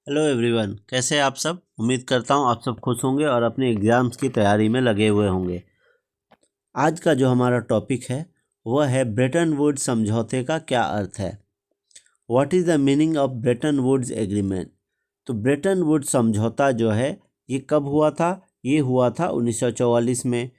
Hello everyone, कैसे हैं आप सब। उम्मीद करता हूँ आप सब खुश होंगे और अपने एग्ज़ाम्स की तैयारी में लगे हुए होंगे। आज का जो हमारा टॉपिक है वह है ब्रेटन वुड्स समझौते का क्या अर्थ है। What is the meaning of Bretton Woods agreement. तो ब्रेटन वुड्स समझौता जो है ये कब हुआ था। ये हुआ था 1944 में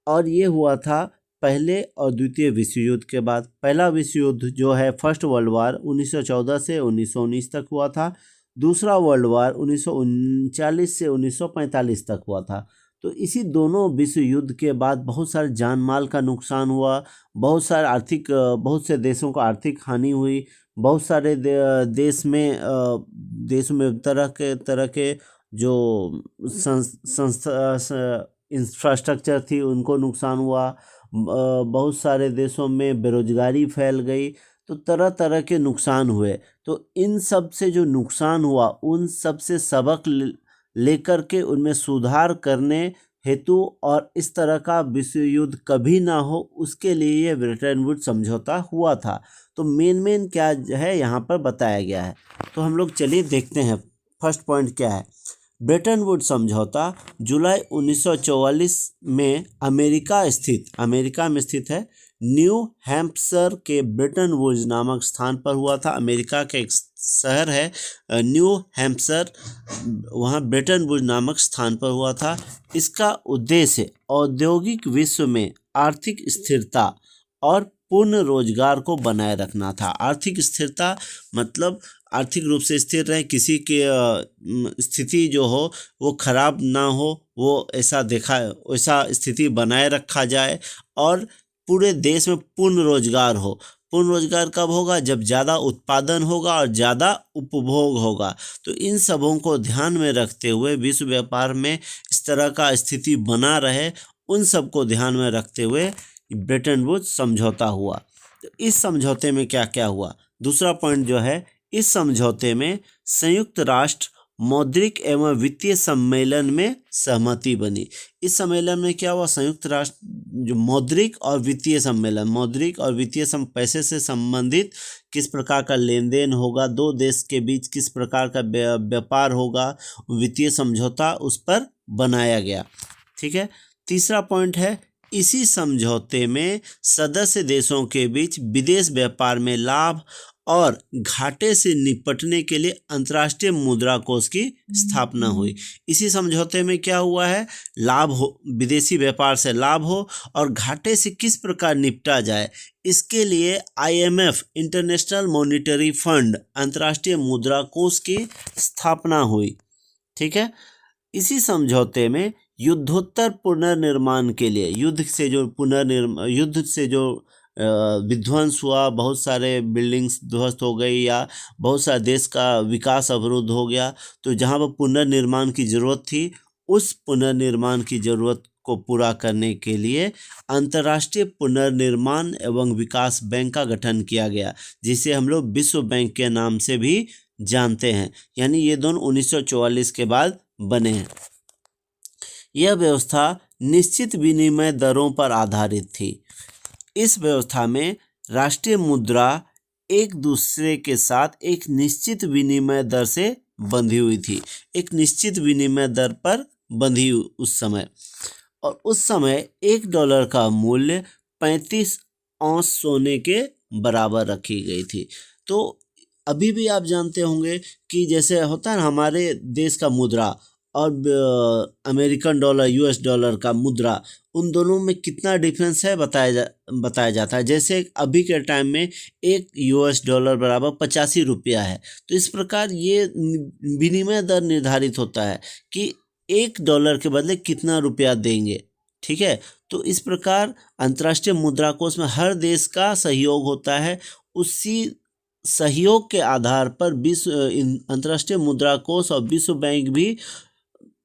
और ये हुआ था पहले और द्वितीय विश्व युद्ध के बाद। पहला विश्व युद्ध जो है फर्स्ट वर्ल्ड वार 1914 से 1919 तक हुआ था। दूसरा वर्ल्ड वार 1939 से 1945 तक हुआ था। तो इसी दोनों विश्व युद्ध के बाद बहुत सारे जान माल का नुकसान हुआ, बहुत से देशों को आर्थिक हानि हुई। बहुत सारे देश में तरह के जो संस्था इंफ्रास्ट्रक्चर थी उनको नुकसान हुआ। बहुत सारे देशों में बेरोजगारी फैल गई। तो तरह तरह के नुकसान हुए। तो इन सब से जो नुकसान हुआ उन सब से सबक लेकर के उनमें सुधार करने हेतु और इस तरह का विश्व युद्ध कभी ना हो उसके लिए ये ब्रेटन वुड्स समझौता हुआ था। तो मेन क्या है यहाँ पर बताया गया है। तो हम लोग चलिए देखते हैं फर्स्ट पॉइंट क्या है। ब्रेटन वुड्स समझौता जुलाई 1944 में अमेरिका में स्थित है न्यू हैम्पशर के ब्रेटन वुड्स नामक स्थान पर हुआ था। अमेरिका का एक शहर है न्यू हैम्पशर, वहाँ ब्रेटन वुड्स नामक स्थान पर हुआ था। इसका उद्देश्य औद्योगिक विश्व में आर्थिक स्थिरता और पूर्ण रोजगार को बनाए रखना था। आर्थिक स्थिरता मतलब आर्थिक रूप से स्थिर रहे, किसी की स्थिति जो हो वो खराब ना हो, वो वैसा स्थिति बनाए रखा जाए और पूरे देश में पूर्ण रोजगार हो। पूर्ण रोजगार कब होगा? जब ज़्यादा उत्पादन होगा और ज़्यादा उपभोग होगा। तो इन सबों को ध्यान में रखते हुए विश्व व्यापार में इस तरह का स्थिति बना रहे, उन सब को ध्यान में रखते हुए ब्रेटन वुड्स समझौता हुआ। तो इस समझौते में क्या क्या हुआ? दूसरा पॉइंट जो है, इस समझौते में संयुक्त राष्ट्र मौद्रिक एवं वित्तीय सम्मेलन में सहमति बनी। इस सम्मेलन में क्या हुआ? संयुक्त राष्ट्र जो मौद्रिक और वित्तीय पैसे से संबंधित किस प्रकार का लेन देन होगा, दो देश के बीच किस प्रकार का व्यापार होगा, वित्तीय समझौता उस पर बनाया गया। ठीक है। तीसरा पॉइंट है, इसी समझौते में सदस्य देशों के बीच विदेश व्यापार में लाभ और घाटे से निपटने के लिए अंतर्राष्ट्रीय मुद्रा कोष की स्थापना हुई। इसी समझौते में क्या हुआ है? लाभ हो, विदेशी व्यापार से लाभ हो और घाटे से किस प्रकार निपटा जाए, इसके लिए IMF इंटरनेशनल मॉनिटरी फंड अंतर्राष्ट्रीय मुद्रा कोष की स्थापना हुई। ठीक है। इसी समझौते में युद्धोत्तर पुनर्निर्माण के लिए युद्ध से जो विध्वंस हुआ, बहुत सारे बिल्डिंग्स ध्वस्त हो गई या बहुत सारे देश का विकास अवरुद्ध हो गया, तो जहाँ पर पुनर्निर्माण की ज़रूरत थी उस पुनर्निर्माण की ज़रूरत को पूरा करने के लिए अंतर्राष्ट्रीय पुनर्निर्माण एवं विकास बैंक का गठन किया गया, जिसे हम लोग विश्व बैंक के नाम से भी जानते हैं। यानी ये दोनों 1944 के बाद बने हैं। यह व्यवस्था निश्चित विनिमय दरों पर आधारित थी। इस व्यवस्था में राष्ट्रीय मुद्रा एक दूसरे के साथ एक निश्चित विनिमय दर से बंधी हुई थी, एक निश्चित विनिमय दर पर बंधी उस समय। और उस समय $1 का मूल्य 35 औंस सोने के बराबर रखी गई थी। तो अभी भी आप जानते होंगे कि जैसे होता है ना हमारे देश का मुद्रा और अमेरिकन डॉलर, US डॉलर का मुद्रा, उन दोनों में कितना डिफरेंस है बताया जाता है। जैसे अभी के टाइम में एक US डॉलर बराबर 85 रुपया है। तो इस प्रकार ये विनिमय दर निर्धारित होता है कि $1 के बदले कितना रुपया देंगे। ठीक है। तो इस प्रकार अंतर्राष्ट्रीय मुद्रा कोष में हर देश का सहयोग होता है। उसी सहयोग के आधार पर अंतर्राष्ट्रीय मुद्रा कोष और विश्व बैंक भी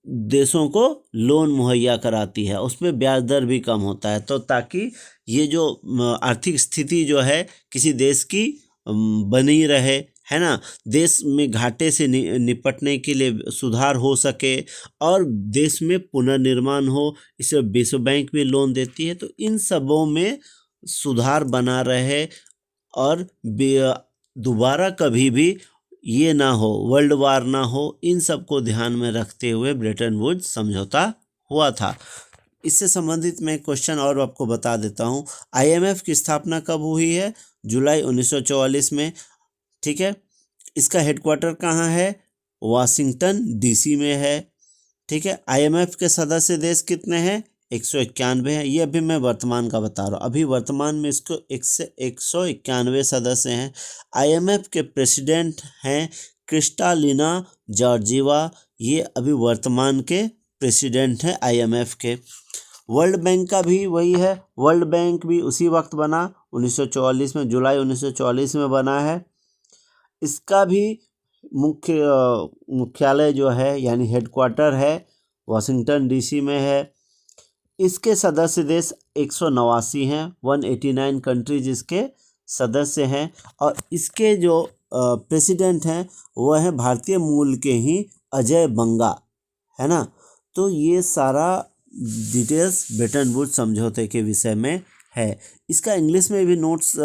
देशों को लोन मुहैया कराती है, उसमें ब्याज दर भी कम होता है। तो ताकि ये जो आर्थिक स्थिति जो है किसी देश की बनी रहे, है ना, देश में घाटे से निपटने के लिए सुधार हो सके और देश में पुनर्निर्माण हो, इसे विश्व बैंक भी लोन देती है। तो इन सबों में सुधार बना रहे और दोबारा कभी भी ये ना हो, वर्ल्ड वार ना हो, इन सब को ध्यान में रखते हुए ब्रेटन वुड्स समझौता हुआ था। इससे संबंधित मैं क्वेश्चन और आपको बता देता हूँ। आईएमएफ की स्थापना कब हुई है? जुलाई 1944 में। ठीक है, इसका हेडक्वार्टर कहाँ है? वाशिंगटन डीसी में है। ठीक है, आईएमएफ के सदस्य देश कितने हैं? 191 हैं। ये अभी मैं वर्तमान का बता रहा हूँ, अभी वर्तमान में इसको 191 सदस्य हैं। आईएमएफ के प्रेसिडेंट हैं क्रिस्टालिना जॉर्जीवा, ये अभी वर्तमान के प्रेसिडेंट हैं आईएमएफ के। वर्ल्ड बैंक का भी वही है, वर्ल्ड बैंक भी उसी वक्त बना, 1944 में, जुलाई 1944 में बना है। इसका भी मुख्यालय जो है यानी हेडक्वार्टर है वाशिंगटन डीसी में है। इसके सदस्य देश 189 हैं, 189 कंट्रीज इसके सदस्य हैं। और इसके जो प्रेसिडेंट हैं वह है भारतीय मूल के ही अजय बंगा, है ना। तो ये सारा डिटेल्स ब्रेटन वुड्स समझौते के विषय में है। इसका इंग्लिश में भी नोट्स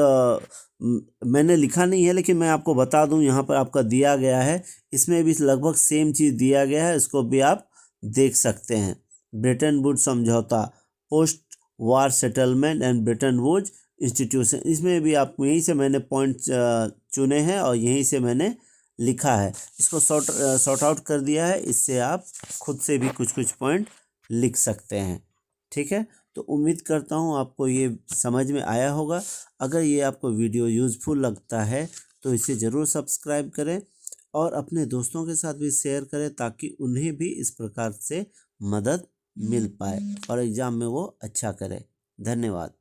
मैंने लिखा नहीं है, लेकिन मैं आपको बता दूं, यहाँ पर आपका दिया गया है, इसमें भी लगभग सेम चीज़ दिया गया है, इसको भी आप देख सकते हैं। ब्रेटन वुड्स समझौता, post war settlement and Bretton Woods institution, इसमें भी आप यहीं से मैंने पॉइंट चुने हैं और यहीं से मैंने लिखा है, इसको सॉर्ट आउट कर दिया है। इससे आप खुद से भी कुछ कुछ पॉइंट लिख सकते हैं। ठीक है, तो उम्मीद करता हूँ आपको ये समझ में आया होगा। अगर ये आपको वीडियो यूज़फुल लगता है तो इसे ज़रूर सब्सक्राइब करें और अपने दोस्तों के साथ भी शेयर करें, ताकि उन्हें भी इस प्रकार से मदद मिल पाए और एग्ज़ाम में वो अच्छा करें। धन्यवाद।